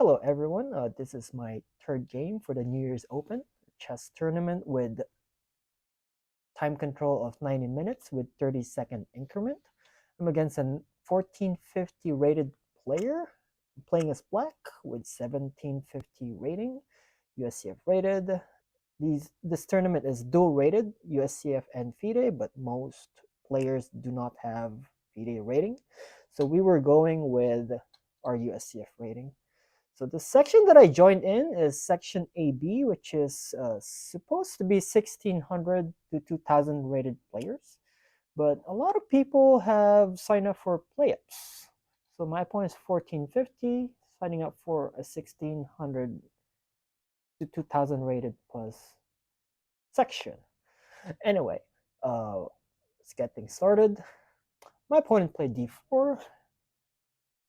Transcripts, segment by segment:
Hello everyone, this is my third game for the New Year's Open chess tournament with time control of 90 minutes with 30-second increment. I'm against an 1450 rated player. I'm playing as black with 1750 rating, USCF rated. This tournament is dual rated, USCF and FIDE, but most players do not have FIDE rating. So we were going with our USCF rating. So the section that I joined in is section AB, which is supposed to be 1600 to 2000 rated players. But a lot of people have signed up for play-ups. So my opponent is 1450, signing up for a 1600 to 2000 rated plus section. Anyway, let's get things started. My opponent played d4,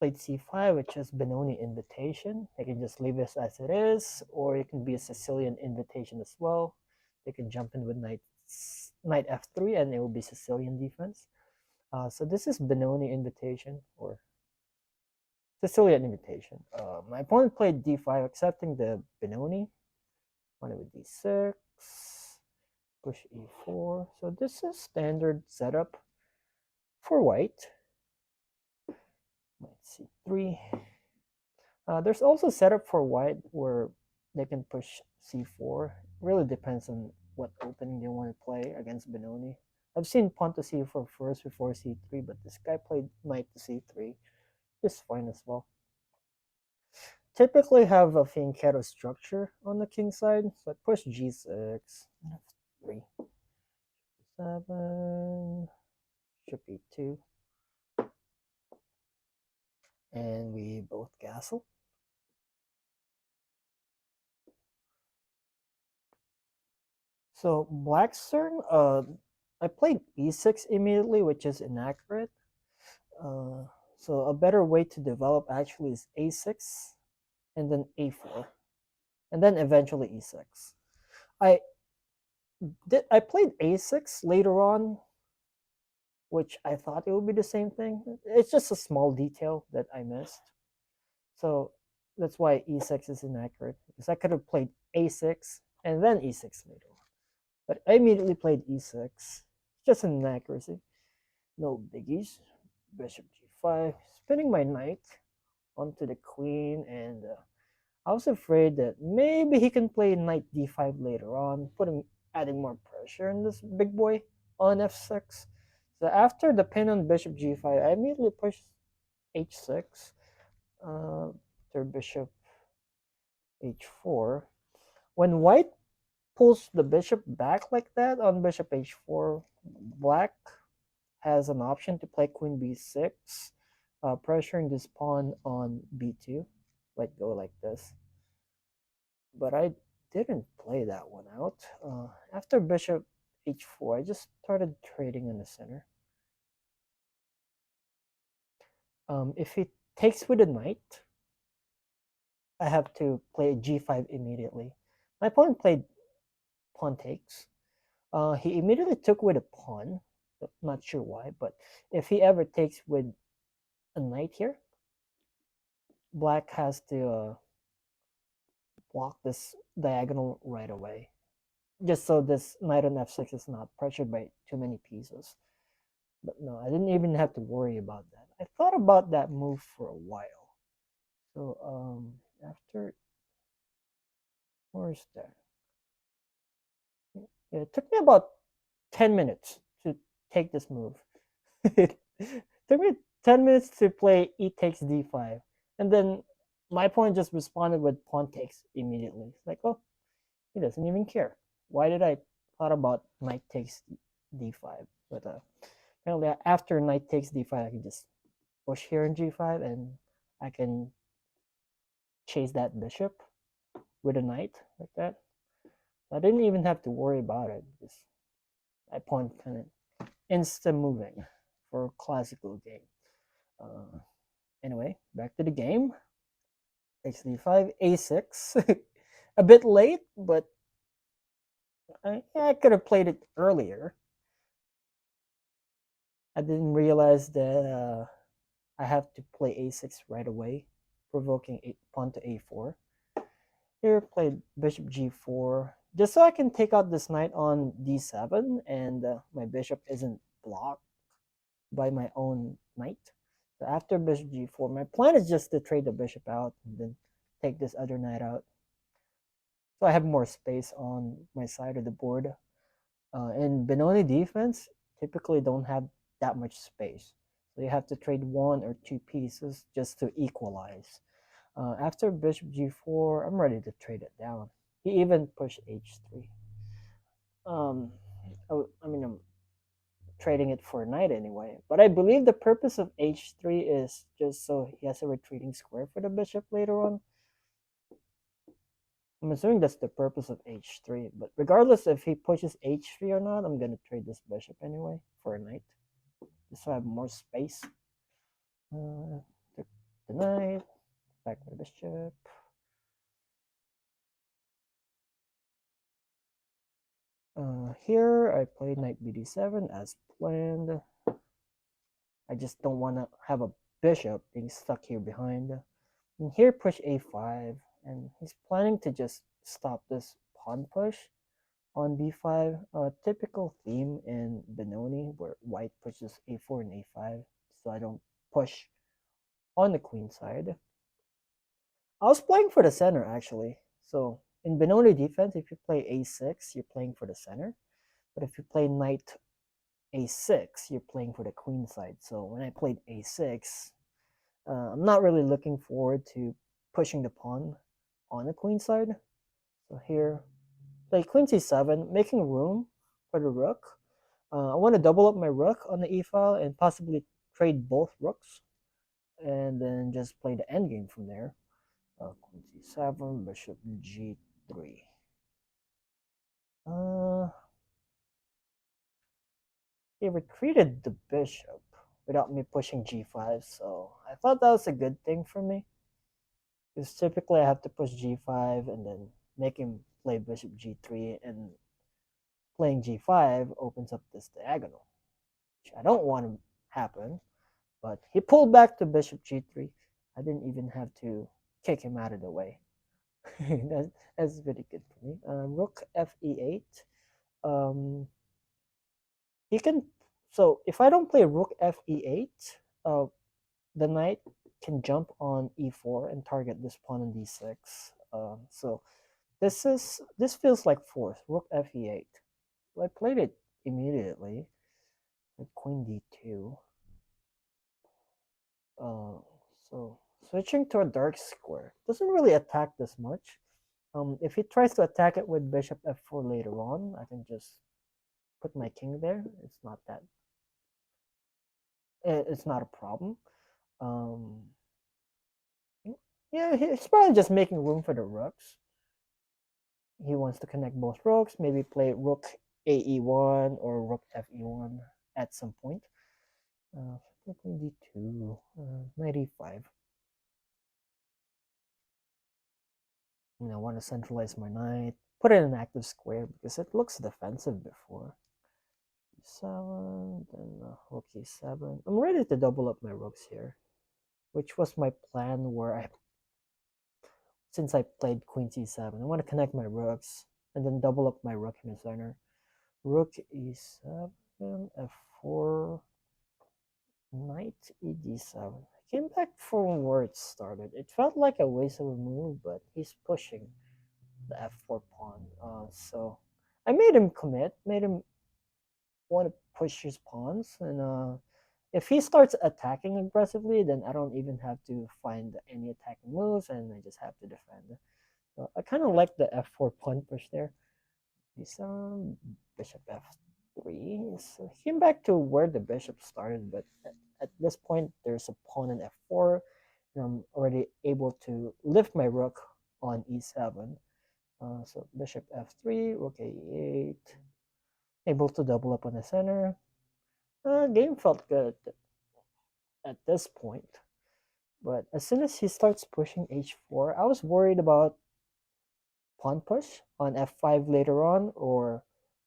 played c5, which is Benoni invitation. They can just leave this as it is, or it can be a Sicilian invitation as well. They can jump in with knight f3, and it will be Sicilian defense. So this is Benoni invitation, or Sicilian invitation. My opponent played d5, accepting the Benoni. Went with d6, push e4. So this is standard setup for white. Knight c3. There's also setup for white where they can push c4. Really depends on what opening they want to play against Benoni. I've seen pawn to c4 first before c3, but this guy played knight to c3. Just fine as well. Typically have a fianchetto structure on the king side, so I push g6, 3, 7, should be 2, and we both castle. So black's turn, I played e6 immediately, which is inaccurate. So a better way to develop actually is a6, and then a4, and then eventually e6. I played a6 later on, which I thought it would be the same thing. It's just a small detail that I missed. So that's why e6 is inaccurate, because I could have played a6 and then e6 later on. But I immediately played e6. Just an inaccuracy. No biggies. Bishop g5. Spinning my knight onto the queen, and I was afraid that maybe he can play knight d5 later on, adding more pressure in this big boy on f6. So after the pin on bishop g5, I immediately pushed h6, after bishop h4. When white pulls the bishop back like that on bishop h4, black has an option to play queen b6, pressuring this pawn on b2, let go like this. But I didn't play that one out. After bishop h4, I just started trading in the center. If he takes with a knight, I have to play g5 immediately. My opponent played pawn takes. He immediately took with a pawn. Not sure why, but if he ever takes with a knight here, black has to block this diagonal right away, just so this knight on f6 is not pressured by too many pieces. But no, I didn't even have to worry about that. I thought about that move for a while. So after, where's that? It took me about 10 minutes to take this move. It took me 10 minutes to play e takes d5. And then my opponent just responded with pawn takes immediately. It's like, oh, he doesn't even care. Why did I thought about knight takes d5? But apparently after knight takes d5, I can just push here in g5, and I can chase that bishop with a knight like that. I didn't even have to worry about it, because my pawn kind of instant moving for a classical game. Anyway, back to the game. Takes d5, a6. A bit late, but I could have played it earlier. I didn't realize that I have to play a6 right away provoking pawn to a4. Here played bishop g4, just so I can take out this knight on d7, and my bishop isn't blocked by my own knight. So after bishop g4, my plan is just to trade the bishop out and then take this other knight out. So I have more space on my side of the board. In Benoni defense, typically don't have that much space. So you have to trade one or two pieces just to equalize. After bishop g4, I'm ready to trade it down. He even pushed h3. Um, I'm trading it for a knight anyway. But I believe the purpose of h3 is just so he has a retreating square for the bishop later on. I'm assuming that's the purpose of h3. But regardless if he pushes h3 or not, I'm going to trade this bishop anyway for a knight. Just so I have more space. Took the knight, back my bishop. Here I played knight bd7 as planned. I just don't want to have a bishop being stuck here behind. And here push a5, and he's planning to just stop this pawn push on b5. A typical theme in Benoni where white pushes a4 and a5, so I don't push on the queen side. I was playing for the center actually. So in Benoni defense, if you play a6, you're playing for the center. But if you play knight a6, you're playing for the queen side. So when I played a6, I'm not really looking forward to pushing the pawn on the queen side. So here, play queen c7, making room for the rook. I want to double up my rook on the e file and possibly trade both rooks, and then just play the endgame from there. Queen c7, bishop g3. He retreated the bishop without me pushing g5, so I thought that was a good thing for me. Because typically I have to push g5 and then make him play bishop g3, and playing g5 opens up this diagonal, which I don't want to happen. But he pulled back to bishop g3. I didn't even have to kick him out of the way. That's pretty good for me. Rook fe8. He can. So if I don't play rook fe8, the knight can jump on e4 and target this pawn on d6. So this feels like force. Rook fe8. I played it immediately with queen d2. So switching to a dark square doesn't really attack this much. If he tries to attack it with bishop f4 later on, I can just put my king there. It's not a problem. Um, yeah, he's probably just making room for the rooks. He wants to connect both rooks, maybe play rook ae1 or rook fe1 at some point. Queen d2, 95. I want to centralize my knight, put it in an active square because it looks defensive before. 7, then rook e7. I'm ready to double up my rooks here, which was my plan since I played queen c7, I want to connect my rooks and then double up my rook in the center. Rook e7, f4, knight ed7. I came back from where it started. It felt like a waste of a move, but he's pushing the f4 pawn. So I made him commit, made him want to push his pawns, and if he starts attacking aggressively, then I don't even have to find any attacking moves, and I just have to defend. So I kind of like the f4 pawn push there. This bishop f3. So he came back to where the bishop started, but at this point there's a pawn in f4, and I'm already able to lift my rook on e7. So bishop f3, rook a8, able to double up on the center. Game felt good at this point, but as soon as he starts pushing h4, I was worried about pawn push on f5 later on or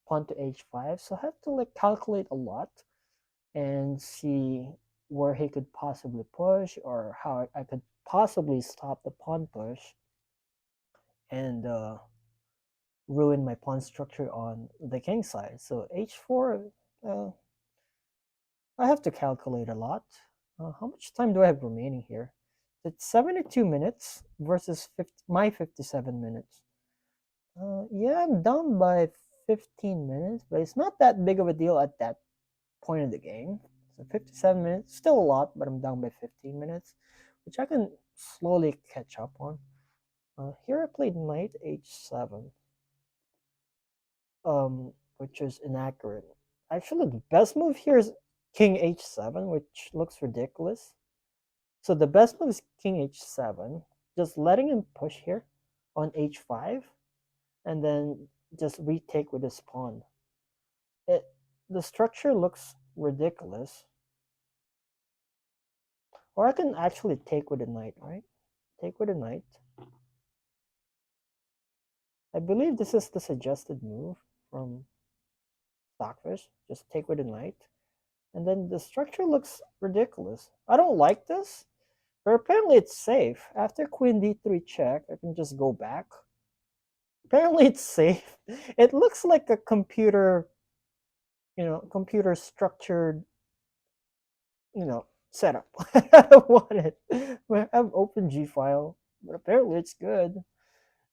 pawn to h5. So I had to like calculate a lot and see where he could possibly push or how I could possibly stop the pawn push and ruin my pawn structure on the king side. So h4, uh, I have to calculate a lot. How much time do I have remaining here? It's 72 minutes versus my 57 minutes. Yeah, I'm down by 15 minutes, but it's not that big of a deal at that point of the game. So 57 minutes, still a lot, but I'm down by 15 minutes, which I can slowly catch up on. Here I played knight h7, which is inaccurate. Actually, the best move here is king h7, which looks ridiculous. So the best move is king h7, just letting him push here on h5, and then just retake with his pawn. The structure looks ridiculous. Or I can actually take with a knight, right? Take with a knight. I believe this is the suggested move from Stockfish. Just take with a knight. And then the structure looks ridiculous. I don't like this, but apparently it's safe. After queen d3 check, I can just go back. Apparently it's safe. It looks like a computer, computer structured, setup. I don't want it. I have open G file, but apparently it's good.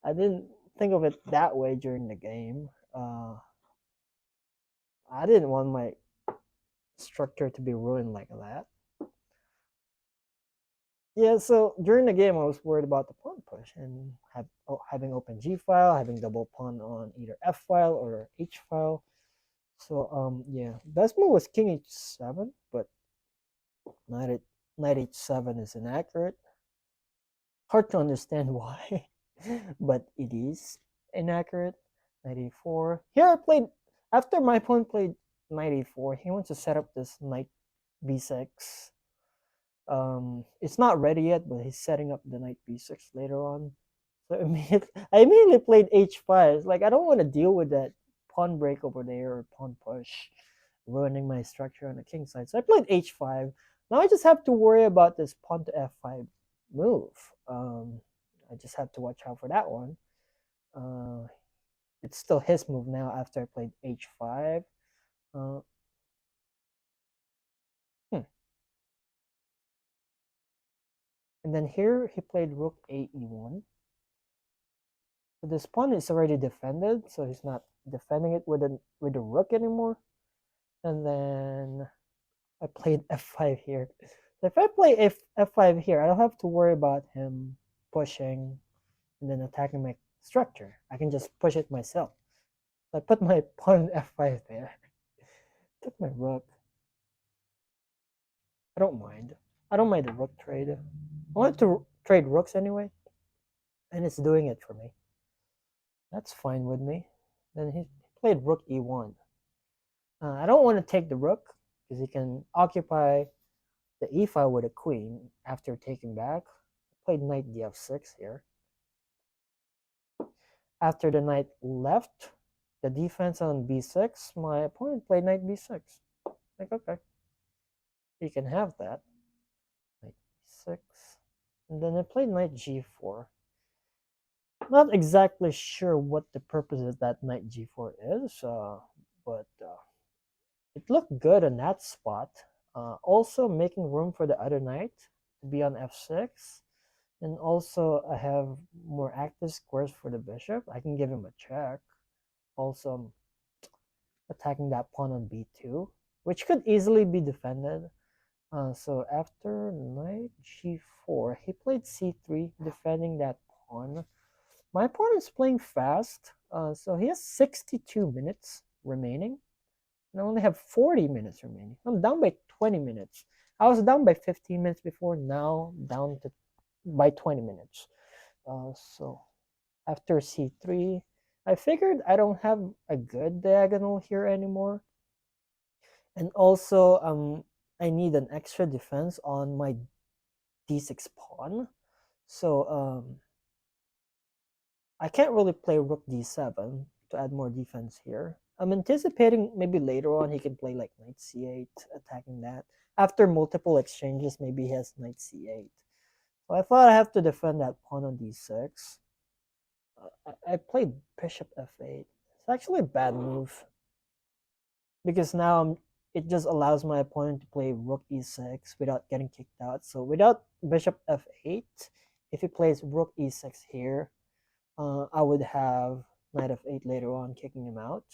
I didn't think of it that way during the game. I didn't want my structure to be ruined like that. Yeah, so during the game, I was worried about the pawn push and having open G file, having double pawn on either F file or H file. So yeah, best move was King H7, but knight H7 is inaccurate. Hard to understand why, but it is inaccurate. Knight E4. Here I played after my pawn played knight E4. He wants to set up this knight B6. It's not ready yet, but he's setting up the knight b6 later on. So I immediately played h5. It's like I don't want to deal with that pawn break over there or pawn push, ruining my structure on the king side. So I played h5. Now I just have to worry about this pawn to f5 move. I just have to watch out for that one. It's still his move now after I played h5. Uh, hmm. And then here he played rook a e1. So this pawn is already defended, so he's not defending it with a rook anymore. And then I played f5 here. So if I play f5 here, I don't have to worry about him pushing and then attacking my structure. I can just push it myself. So I put my pawn f5 there. Took my rook. I don't mind. I don't mind the rook trade. I wanted to trade rooks anyway, and it's doing it for me. That's fine with me. Then he played rook e1. I don't want to take the rook because he can occupy the e file with a queen after taking back. I played knight df6 here. After the knight left the defense on b6, my opponent played knight b6. Like, okay, you can have that. Knight b6. And then I played knight g4. Not exactly sure what the purpose of that knight g4 is, but it looked good in that spot. Also making room for the other knight to be on f6. And also I have more active squares for the bishop. I can give him a check. Also attacking that pawn on b2, which could easily be defended. So after knight g4, he played c3, defending that pawn. My pawn is playing fast, so he has 62 minutes remaining. And I only have 40 minutes remaining. I'm down by 20 minutes. I was down by 15 minutes before, now down to by 20 minutes. So after c3, I figured I don't have a good diagonal here anymore. And also, I need an extra defense on my d6 pawn. So I can't really play rook d7 to add more defense here. I'm anticipating maybe later on he can play like knight c8, attacking that. after multiple exchanges, maybe he has knight c8. So I thought I have to defend that pawn on d6. I played bishop f8. It's actually a bad move because now it just allows my opponent to play rook e6 without getting kicked out. So without bishop f8, if he plays rook e6 here, I would have knight f8 later on kicking him out,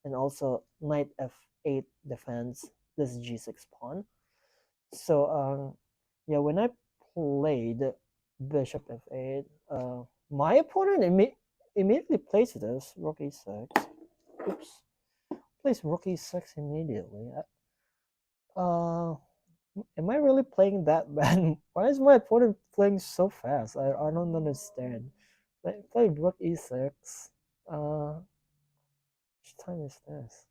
and also knight f8 defends this g6 pawn. So yeah, when I played bishop f8, my opponent immediately plays this rook e6. Oops, plays rook e6 immediately. Uh, am I really playing that bad? Why is my opponent playing so fast? I don't understand. I played rook e6. Which time is this?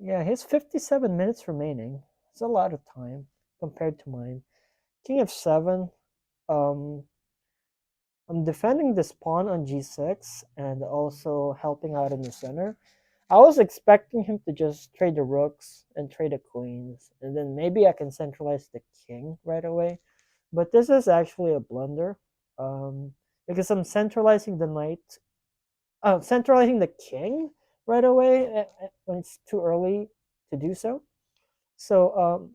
Yeah, he has 57 minutes remaining. It's a lot of time compared to mine. King f7. Um, I'm defending this pawn on g6 and also helping out in the center. I was expecting him to just trade the rooks and trade the queens, and then maybe I can centralize the king right away. But this is actually a blunder because I'm centralizing the knight, centralizing the king right away when it's too early to do so. So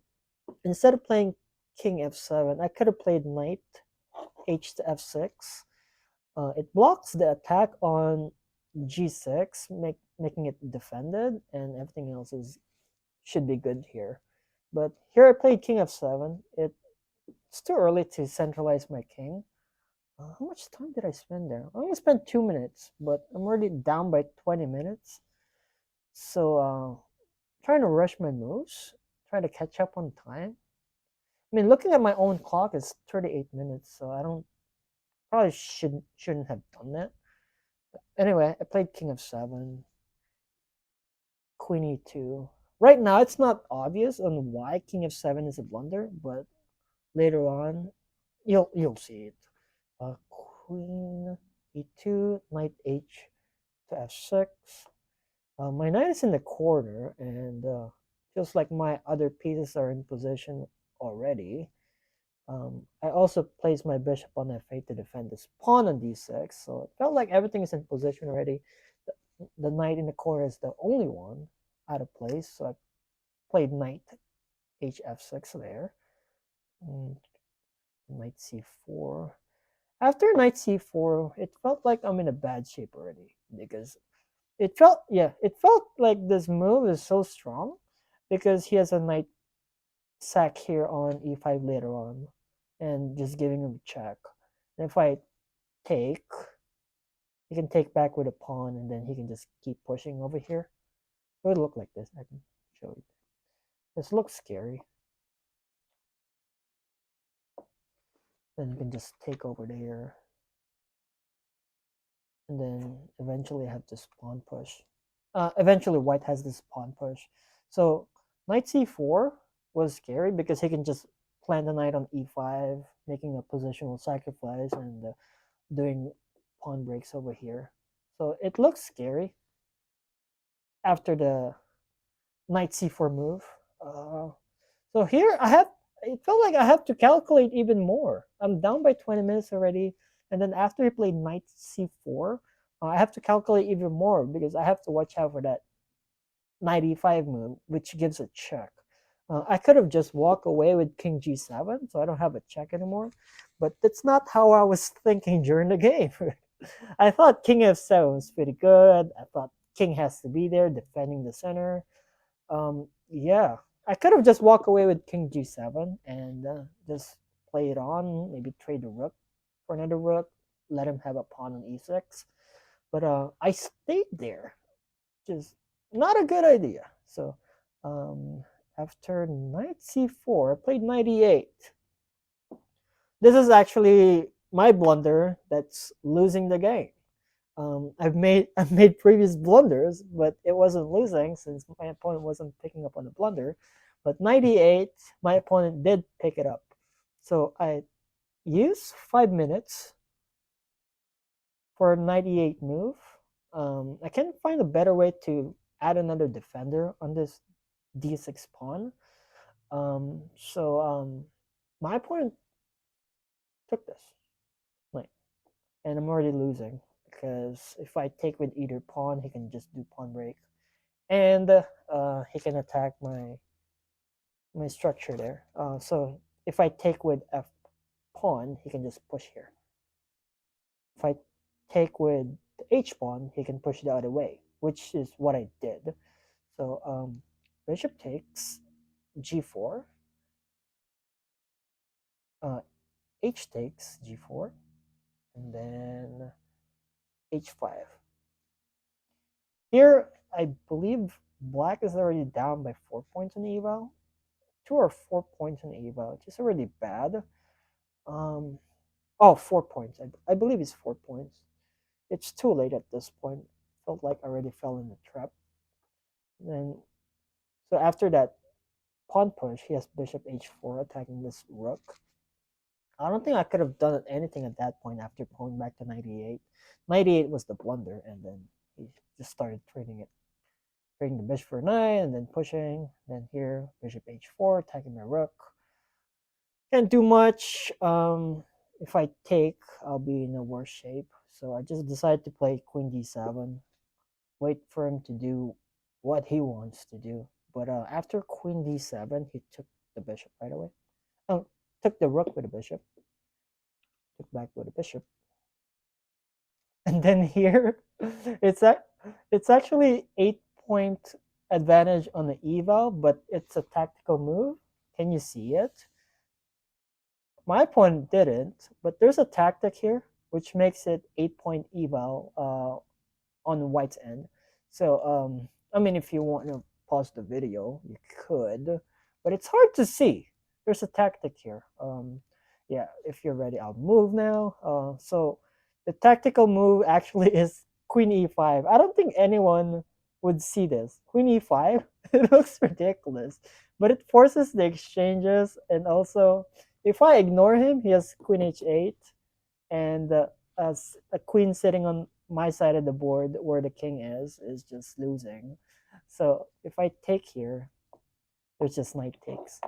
instead of playing king f7, I could have played knight h to f6. It blocks the attack on g6, making it defended, and everything else should be good here. But here I played king f7. It's too early to centralize my king. How much time did I spend there? I only spent 2 minutes, but I'm already down by 20 minutes. So trying to rush my moves, trying to catch up on time. I mean, looking at my own clock is 38 minutes, so I don't probably shouldn't have done that. Anyway, I played king of 7, queen e2. Right now, it's not obvious on why king of 7 is a blunder, but later on, you'll see it. Queen e2, knight h to f6. My knight is in the corner, and feels like my other pieces are in position already. I also placed my bishop on f8 to defend this pawn on d6, so it felt like everything is in position already. The knight in the corner is the only one out of place, so I played knight hf6 there. And knight c4. After knight c4, it felt like I'm in a bad shape already because it felt like this move is so strong because he has a knight sack here on e5 later on and just giving him a check. And if I take, he can take back with a pawn and then he can just keep pushing over here. It would look like this. I can show you. This looks scary. Then you can just take over there. And then eventually have this pawn push. Eventually white has this pawn push. So knight c4 was scary because he can just plant the knight on e5, making a positional sacrifice and doing pawn breaks over here. So it looks scary after the knight c4 move. So here it felt like I have to calculate even more. I'm down by 20 minutes already. And then after he played knight c4, I have to calculate even more because I have to watch out for that knight e5 move, which gives a check. I could have just walked away with king g7, so I don't have a check anymore. But that's not how I was thinking during the game. I thought king f7 was pretty good. I thought king has to be there defending the center. Yeah, I could have just walked away with king g7 and just play it on, maybe trade the rook for another rook, let him have a pawn on e6. But I stayed there, just not a good idea. So after knight c4, I played knight e8. This is actually my blunder that's losing the game. I've made previous blunders, but it wasn't losing since my opponent wasn't picking up on the blunder. But knight e8, my opponent did pick it up. So I used 5 minutes for knight e8 move. I can't find a better way to add another defender on this d6 pawn. So my opponent took this, like, and I'm already losing because if I take with either pawn, he can just do pawn break, and he can attack my structure there. So if I take with f pawn, he can just push here. If I take with the h pawn, he can push the other way, which is what I did. So bishop takes g4, uh, h takes g4, and then h5. Here, I believe black is already down by 4 points in eval, 2 or 4 points in eval, which is already bad. Um, oh, 4 points. I believe it's 4 points. It's too late at this point. Felt like I already fell in the trap. And so after that pawn push, he has bishop h4 attacking this rook. I don't think I could have done anything at that point after going back to 98. 98 was the blunder, and then he just started trading it. Trading the bishop for 9, and then pushing. Then here, bishop h4, attacking my rook. Can't do much. If I take, I'll be in a worse shape. So I just decided to play queen d7. Wait for him to do what he wants to do. But after queen d7, he took the bishop right away. Oh, took the rook with the bishop. Took back with the bishop. And then here, it's actually 8 point advantage on the eval, but it's a tactical move. Can you see it? My opponent didn't, but there's a tactic here which makes it 8 point eval on white's end. So I mean, if you want to pause the video, you could, but it's hard to see. There's a tactic here. Yeah, if you're ready, I'll move now. So the tactical move actually is queen e5. I don't think anyone would see this. Queen e5, it looks ridiculous, but it forces the exchanges, and also if I ignore him, he has queen h8, and as a queen sitting on my side of the board where the king is just losing. So if I take here, there's just knight takes.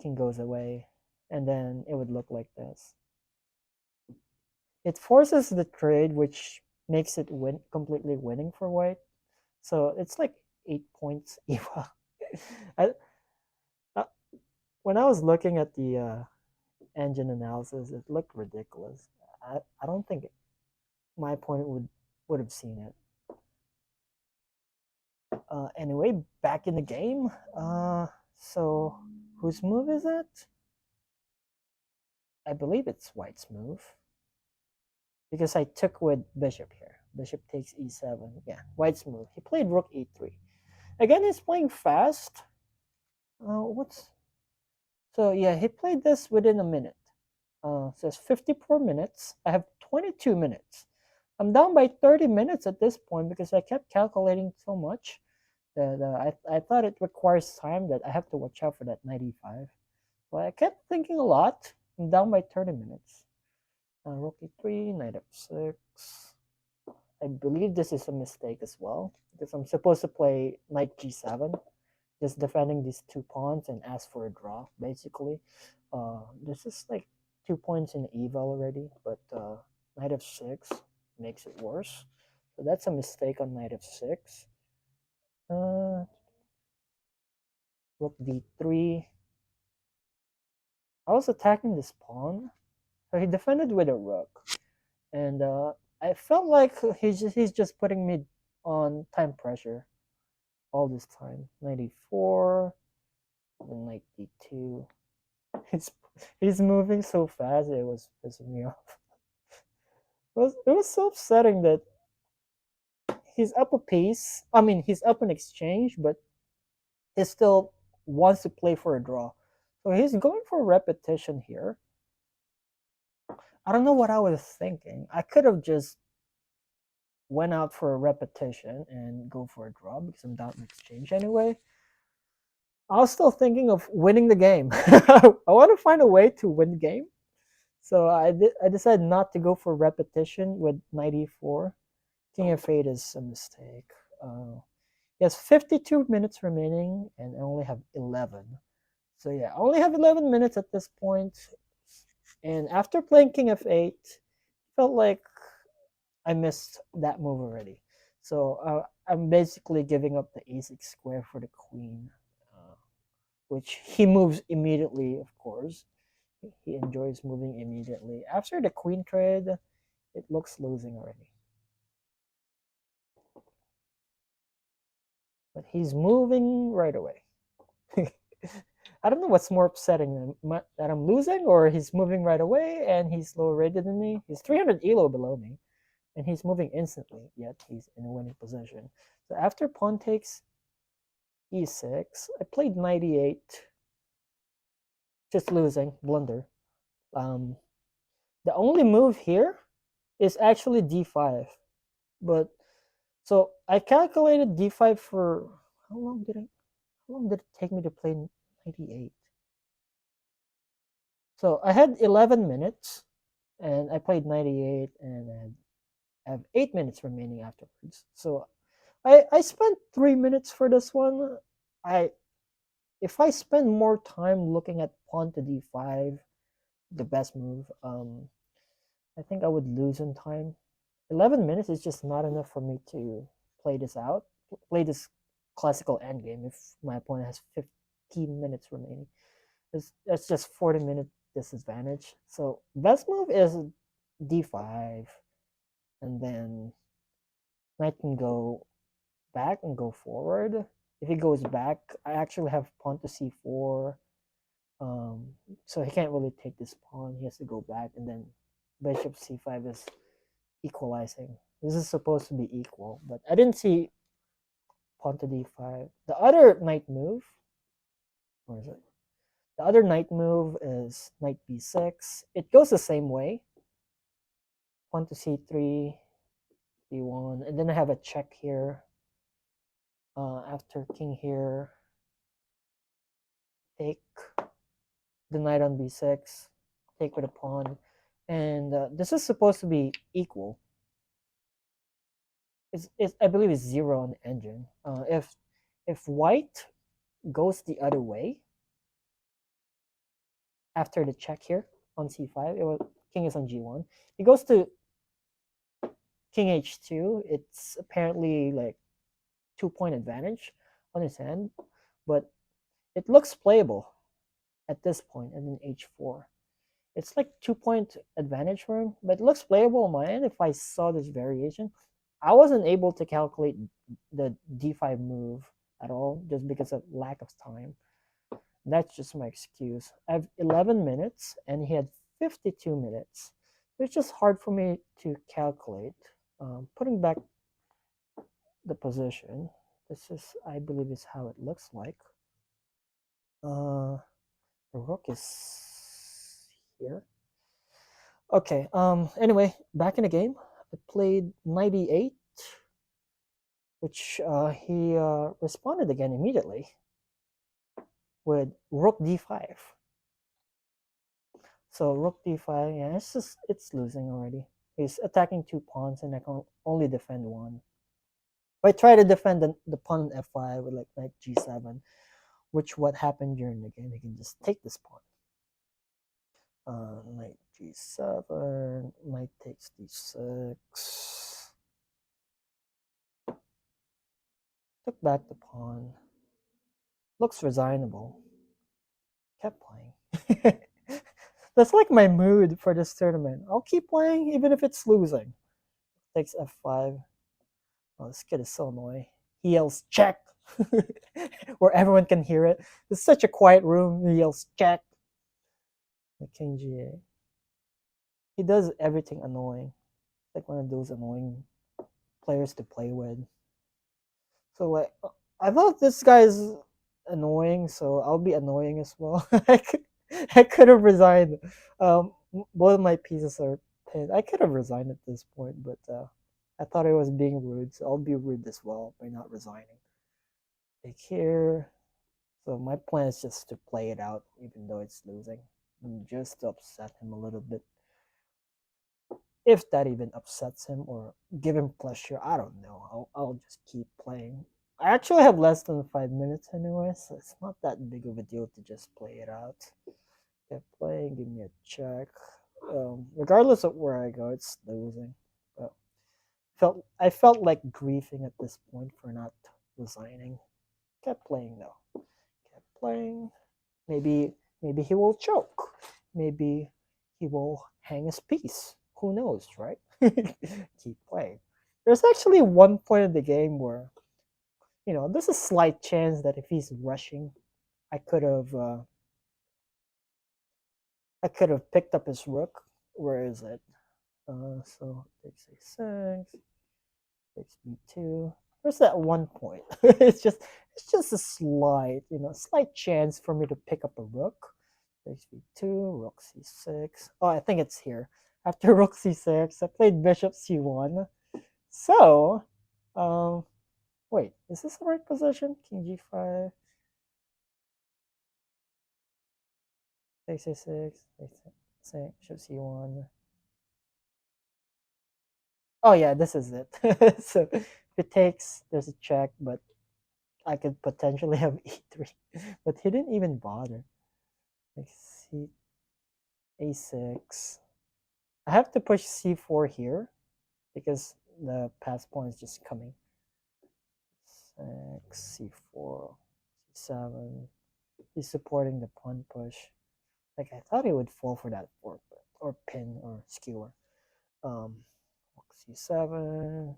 King goes away, and then it would look like this. It forces the trade, which makes it completely winning for white. So it's like 8 points. I, uh, when I was looking at the engine analysis, it looked ridiculous. I don't think my opponent would have seen it. Anyway, back in the game. So whose move is it? I believe it's white's move because I took with bishop here. Bishop takes e7. Yeah, white's move. He played rook e3. Again, he's playing fast. What's so? Yeah, he played this within a minute. Says 54 minutes. I have 22 minutes. I'm down by 30 minutes at this point because I kept calculating so much that I thought it requires time that I have to watch out for that 95. So I kept thinking a lot. I'm down by 30 minutes. Rook e3, knight f6. I believe this is a mistake as well because I'm supposed to play knight g7, just defending these 2 pawns and ask for a draw, basically. This is like 2 points in eval already, but knight f6 makes it worse. So that's a mistake on knight f6. Rook d3. I was attacking this pawn, so he defended with a rook, and I felt like he's just putting me on time pressure all this time. 94, then knight d2. He's he's moving so fast, it was pissing me off. It was so upsetting that he's up a piece. I mean, he's up an exchange, but he still wants to play for a draw. So he's going for a repetition here. I don't know what I was thinking. I could have just went out for a repetition and go for a draw because I'm down in exchange anyway. I was still thinking of winning the game. I want to find a way to win the game. So I decided not to go for repetition with 94. King f8 is a mistake. He has 52 minutes remaining, and I only have 11. So yeah, I only have 11 minutes at this point. And after playing King f8, felt like I missed that move already. So I'm basically giving up the a6 square for the queen, uh, which he moves immediately, of course. He enjoys moving immediately. After the queen trade, it looks losing already. But he's moving right away. I don't know what's more upsetting, that I'm losing or he's moving right away and he's lower rated than me. He's 300 elo below me and he's moving instantly, yet he's in a winning position. So after pawn takes e6, I played 98, just losing, blunder. Um, the only move here is actually d5, but so I calculated d5 for how long did I? How long did it take me to play 98? So I had 11 minutes, and I played 98, and I have 8 minutes remaining afterwards. So I spent 3 minutes for this one. I If I spend more time looking at pawn to d5, the best move, I think I would lose in time. 11 minutes is just not enough for me to play this out, play this classical endgame if my opponent has 15 minutes remaining. It's just 40-minute disadvantage. So best move is d5, and then knight can go back and go forward. If he goes back, I actually have pawn to c4. Um, so he can't really take this pawn. He has to go back, and then bishop c5 is equalizing. This is supposed to be equal, but I didn't see pawn to d5. The other knight move, where is it? The other knight move is knight b6. It goes the same way. Pawn to c3, d1, and then I have a check here. After king here, take the knight on b6, take with a pawn, and this is supposed to be equal. I believe it's 0 on the engine. If white goes the other way after the check here on c5, king is on g1. He goes to king h2. It's apparently like 2-point advantage on his hand, but it looks playable at this point, and then h4. It's like 2-point advantage for him, but it looks playable on my end. If I saw this variation, I wasn't able to calculate the d5 move at all just because of lack of time. That's just my excuse. I have 11 minutes and he had 52 minutes. It's just hard for me to calculate. Putting back the position, this is, I believe, is how it looks like. The rook is here. Okay. Anyway, back in the game, I played 98, which he responded again immediately with rook d5. So rook d5, yeah, it's losing already. He's attacking 2 pawns, and I can only defend one. If I try to defend the pawn on f5 with like knight g7, which what happened during the game, he can just take this pawn. Knight g7, knight takes d6. Took back the pawn. Looks resignable. Kept playing. That's like my mood for this tournament. I'll keep playing even if it's losing. Takes f5. Oh, this kid is so annoying. He yells check, where everyone can hear it. It's such a quiet room. He yells check. The king g8. He does everything annoying. Like one of those annoying players to play with. So like, I thought this guy's annoying, so I'll be annoying as well. I could have resigned. Both of my pieces are pinned. I could have resigned at this point, but I thought I was being rude, so I'll be rude as well by not resigning. Take here. So my plan is just to play it out, even though it's losing, and just to upset him a little bit. If that even upsets him or give him pleasure, I don't know. I'll just keep playing. I actually have less than 5 minutes anyway, so it's not that big of a deal to just play it out. Keep playing, give me a check. Regardless of where I go, it's losing. But I felt like grieving at this point for not resigning. Kept playing though. Kept playing. Maybe he will choke. Maybe he will hang his piece. Who knows, right? Keep playing. There's actually one point in the game where there's a slight chance that if he's rushing, I could have picked up his rook. Where is it? So takes a6, takes b2. There's that one point. It's just a slight chance for me to pick up a rook. Takes b2, rook c6. Oh, I think it's here. After rook c6, I played bishop c1. So, um, wait, is this the right position? King g5, takes a6, takes a6, bishop c1. Oh yeah, this is it. So if it takes, there's a check, but I could potentially have e3. But he didn't even bother. Like c a6. I have to push c4 here because the pass pawn is just coming. 6, c4, c7. He's supporting the pawn push. Like I thought he would fall for that fork, or pin or skewer. C7,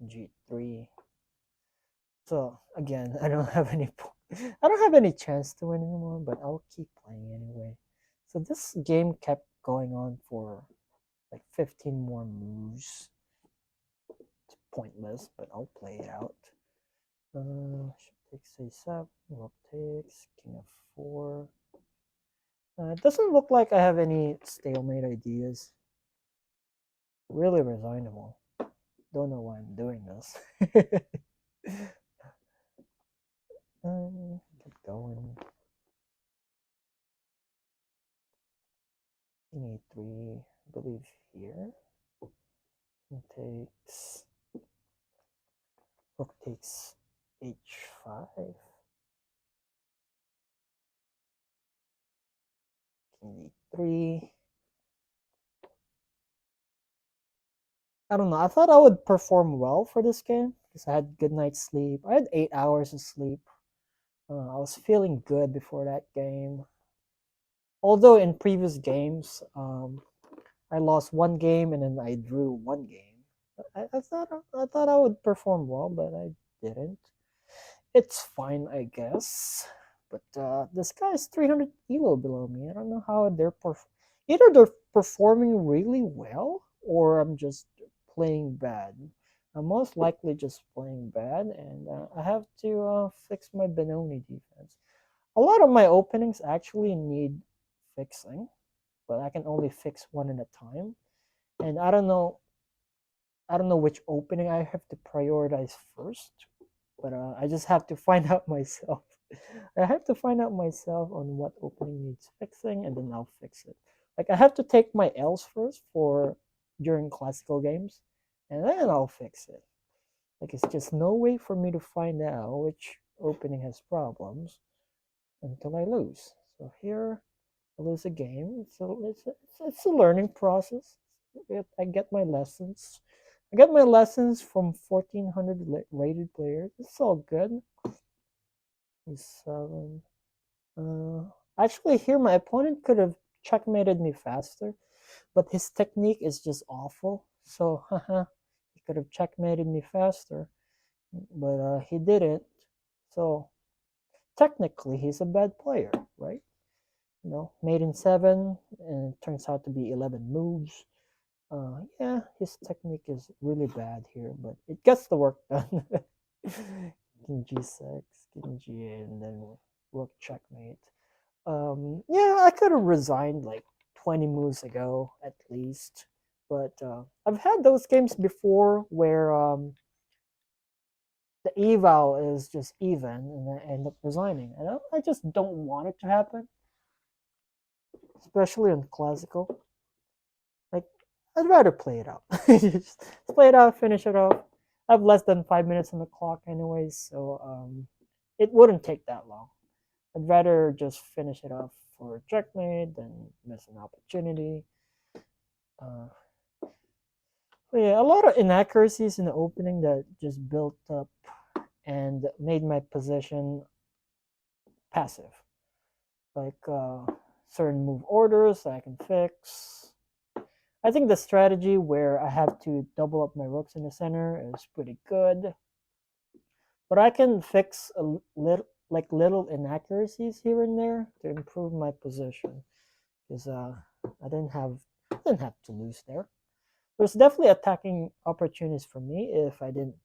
g3. So again, I don't have any chance to win anymore, but I'll keep playing anyway. So this game kept going on for like 15 more moves. It's pointless, but I'll play it out. Should take c7, rook takes, king f4. It doesn't look like I have any stalemate ideas. Really resignable. Don't know why I'm doing this. Keep going. King a3, I believe here. King takes, rook takes h5. King d3. I don't know. I thought I would perform well for this game because I had good night's sleep. I had 8 hours of sleep. I was feeling good before that game. Although in previous games, I lost one game and then I drew one game. I thought I would perform well, but I didn't. It's fine, I guess. But this guy is 300 elo below me. I don't know how either they're performing really well or I'm just playing bad. I'm most likely just playing bad, and I have to fix my Benoni defense. A lot of my openings actually need fixing, but I can only fix one at a time. And I don't know which opening I have to prioritize first, but I just have to find out myself. I have to find out myself on what opening needs fixing, and then I'll fix it. Like I have to take my L's first for during classical games, and then I'll fix it. Like it's just no way for me to find out which opening has problems until I lose. So here I lose a game. It's a learning process. I get my lessons. I get my lessons from 1400 rated players. It's all good. He's 7. Actually, here my opponent could have checkmated me faster, but his technique is just awful. So, he could have checkmated me faster, but he didn't. So, technically, he's a bad player, right? Made in 7, and it turns out to be 11 moves. Yeah, his technique is really bad here, but it gets the work done. King g6, king g8, and then rook checkmate. Yeah, I could have resigned like 20 moves ago at least, but I've had those games before where the eval is just even, and I end up resigning. And I just don't want it to happen, especially on classical. Like I'd rather play it out. Just play it out, finish it off. I have less than 5 minutes on the clock, anyways, so it wouldn't take that long. I'd rather just finish it off for checkmate than miss an opportunity. Uh, yeah, a lot of inaccuracies in the opening that just built up and made my position passive. Like certain move orders I can fix. I think the strategy where I have to double up my rooks in the center is pretty good. But I can fix little inaccuracies here and there to improve my position. Because I didn't have to lose there. There's definitely attacking opportunities for me if I didn't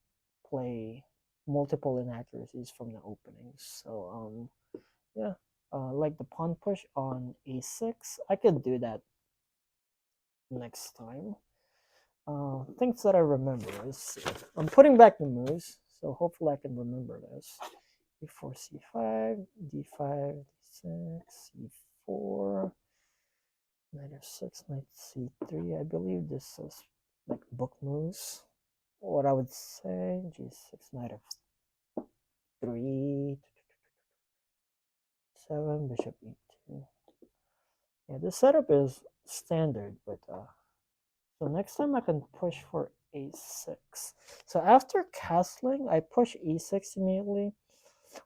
play multiple inaccuracies from the openings. So yeah, like the pawn push on a6, I could do that next time. Things that I remember is I'm putting back the moves, so hopefully I can remember this. E4, c5, d5, d6, e4, knight f6, knight c3. I believe this is like book moves. What I would say, g6, knight f3, 7, bishop e2. Yeah, this setup is standard, but so next time I can push for a6. So after castling, I push e6 immediately.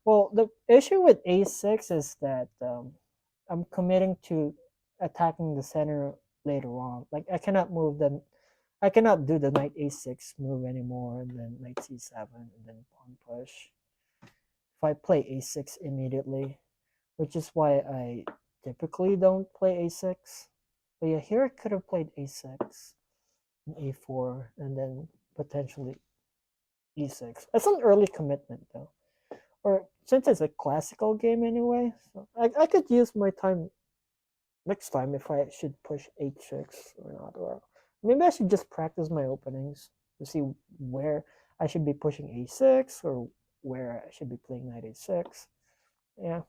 Well, the issue with a6 is that I'm committing to attacking the center later on. Like I cannot do the knight a6 move anymore, and then knight c7, and then pawn push. If I play a6 immediately, which is why I typically don't play a6. But yeah, here I could have played a6 and a4, and then potentially e6. That's an early commitment though. Or since it's a classical game anyway, so I could use my time next time if I should push h6 or not. Or maybe I should just practice my openings to see where I should be pushing a6 or where I should be playing knight a6. Yeah,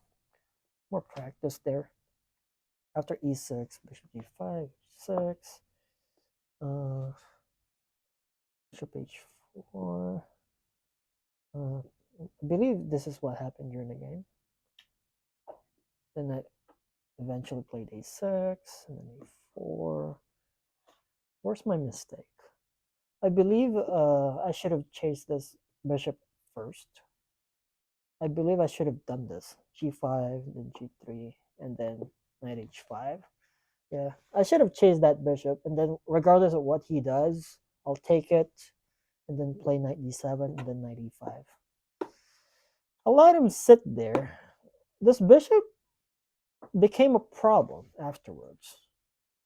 more practice there. After e6, bishop g5, 6, uh, bishop h4. I believe this is what happened during the game. Then I eventually played a6 and then a4. Where's my mistake? I believe I should have chased this bishop first. I believe I should have done this. G5, then G3, and then knight H5. Yeah, I should have chased that bishop, and then regardless of what he does, I'll take it, and then play knight D7, and then knight E5. I'll let him sit there. This bishop became a problem afterwards.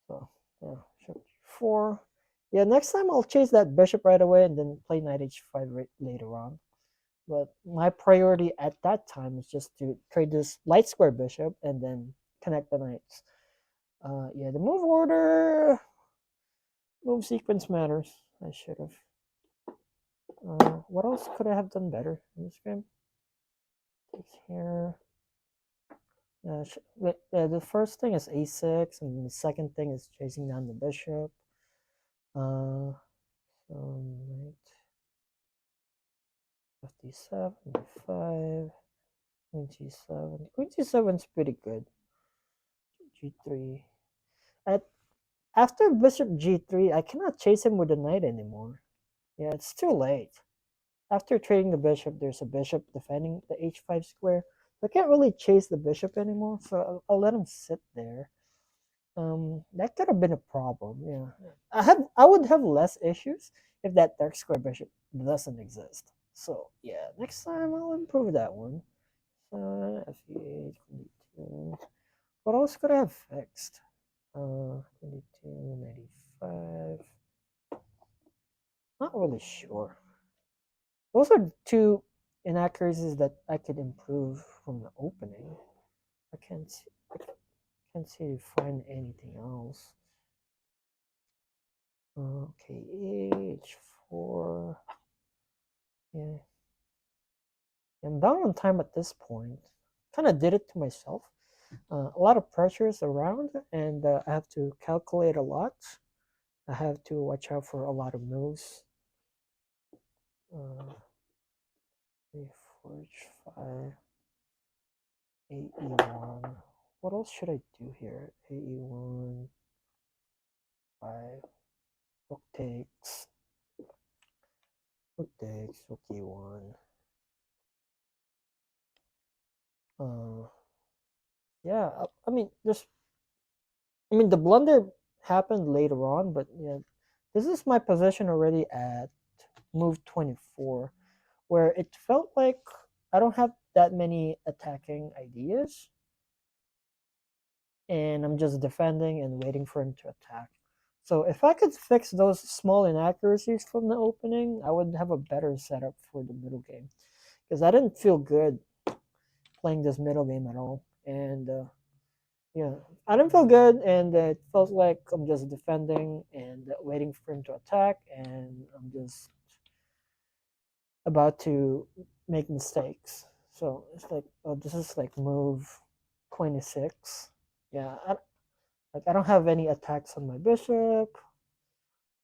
So, yeah, bishop G4. Yeah, next time I'll chase that bishop right away and then play knight H5 later on. But my priority at that time is just to trade this light square bishop and then connect the knights. Yeah, the move sequence matters. I should have. What else could I have done better in this game? Takes here. The first thing is a6, and the second thing is chasing down the bishop. So knight f7, e5, queen g7. Queen g7 is pretty good. G3. After bishop g3, I cannot chase him with the knight anymore. Yeah, it's too late. After trading the bishop, there's a bishop defending the h5 square. So I can't really chase the bishop anymore, so I'll let him sit there. That could have been a problem. Yeah, I would have less issues if that dark square bishop doesn't exist. So yeah, next time I'll improve that one. F8, 22. What else could I have fixed? 22, 95. Not really sure. Those are two inaccuracies that I could improve from the opening. I can't see find anything else. Okay, H4. Yeah. I'm down on time at this point. Kind of did it to myself. A lot of pressure is around, and I have to calculate a lot. I have to watch out for a lot of moves. Uh, 3, 5, AE1. What else should I do here? AE1, 5, rook takes, rook E1. Yeah, I mean, the blunder happened later on, but yeah, this is my position already at move 24, where it felt like I don't have that many attacking ideas, and I'm just defending and waiting for him to attack. So if I could fix those small inaccuracies from the opening, I would have a better setup for the middle game. Because I didn't feel good playing this middle game at all. And yeah, I didn't feel good, and it felt like I'm just defending and waiting for him to attack, and I'm just about to make mistakes. So it's like, oh, this is like move 26. Yeah, I don't have any attacks on my bishop.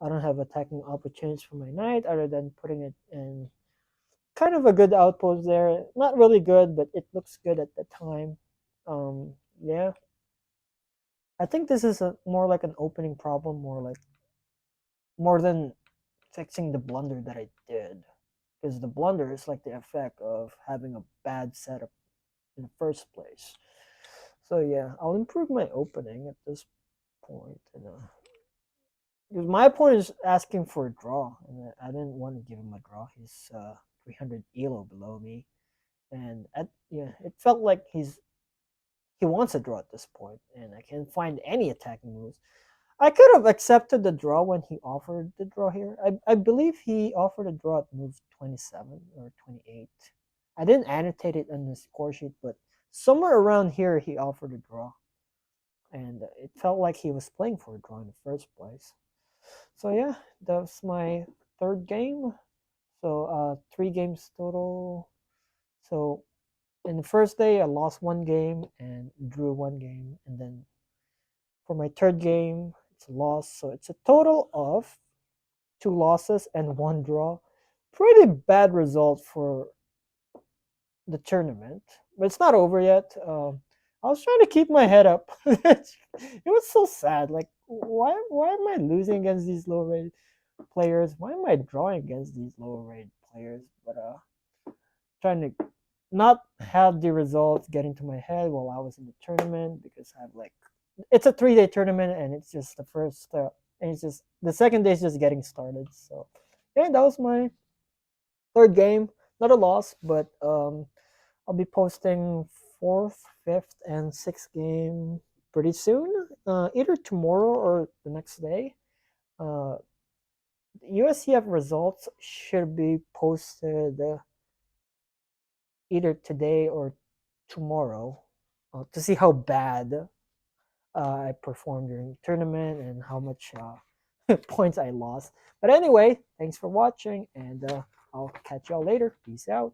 I don't have attacking opportunities for my knight other than putting it in kind of a good outpost there. Not really good, but it looks good at the time. Yeah, I think this is more like an opening problem, more than fixing the blunder that I did, because the blunder is like the effect of having a bad setup in the first place. So yeah, I'll improve my opening at this point, because my opponent is asking for a draw, and I didn't want to give him a draw. He's 300 elo below me, and yeah, it felt like he wants a draw at this point, and I can't find any attacking moves. I could have accepted the draw when he offered the draw here. I believe he offered a draw at move 27 or 28. I didn't annotate it on the score sheet, but somewhere around here he offered a draw, and it felt like he was playing for a draw in the first place. So yeah, that's my third game. So 3 games total. So in the first day I lost 1 game and drew 1 game, and then for my third game it's a loss. So it's a total of 2 losses and 1 draw. Pretty bad result for the tournament, but it's not over yet. I was trying to keep my head up. It was so sad. Like, why am I losing against these low rated players? Why am I drawing against these low rated players? But trying to not have the results get into my head while I was in the tournament, because I have like, it's a 3-day tournament, and it's just the first and it's just the second day is just getting started. So yeah, that was my third game. Not a loss, but I'll be posting fourth, fifth, and sixth game pretty soon, either tomorrow or the next day. Uh, USCF results should be posted either today or tomorrow, to see how bad I performed during the tournament and how much points I lost. But anyway, thanks for watching, and I'll catch y'all later. Peace out.